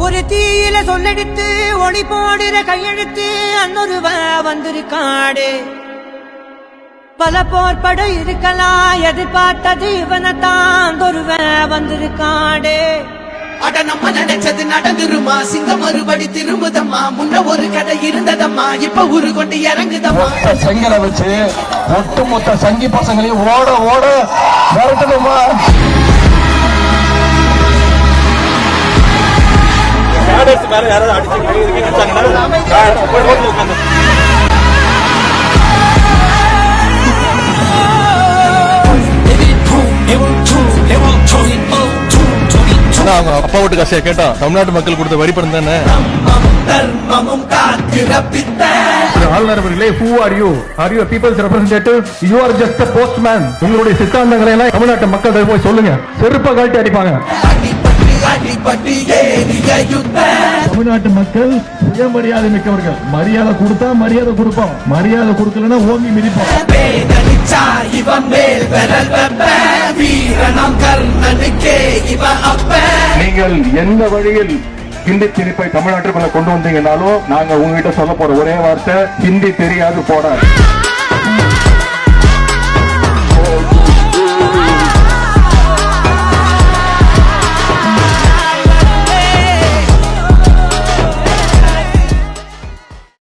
ஒரு தீயில சொல்லெடுத்து ஒளி போடுற கையெழுத்து அன்னொருவ வந்திருக்காடு. பல போர்படம் இருக்கலாம், எதிர்பார்த்தது இவனைத்தான் ஒருவ வந்திருக்காடு. அட நம்ம நினைச்சது நடந்துருமா, சிங்கம் மறுபடி திரும்புதம்மா. முன்ன ஒரு கதை இருந்ததம்மா, இப்ப ஊரு கொண்டு இறங்குதம்மா. செங்கலை வச்சு ஒட்டுமொத்த சங்கி பசங்களையும் ஓட ஓட விரட்டணுமா? அவங்க அப்பா வீட்டு காசையா கேட்டா தமிழ்நாட்டு மக்கள் கொடுத்த வரி பணம் தானே. ஆளுநர் அவர்களே, who are you? Are you a people's representative? You are just a postman. உங்களுடைய சித்தாந்தங்களை எல்லாம் தமிழ்நாட்டு மக்கள் போய் சொல்லுங்க. செருப்ப காட்டி அடிப்பாங்க. தமிழ்நாட்டு மக்கள் சுயமரியாதை மிக்கவர்கள். மரியாதை கொடுத்தா மரியாதை கொடுப்போம், மரியாதை கொடுக்கலன்னா ஓங்கி மிதிப்போம். நீங்கள் எந்த வழியில் ஹிந்தி திணிப்பை தமிழ்நாட்டுக்குள்ள கொண்டு வந்தீங்கன்னாலும் நாங்க உங்ககிட்ட சொல்ல போற ஒரே வார்த்தை, ஹிந்தி தெரியாது போட.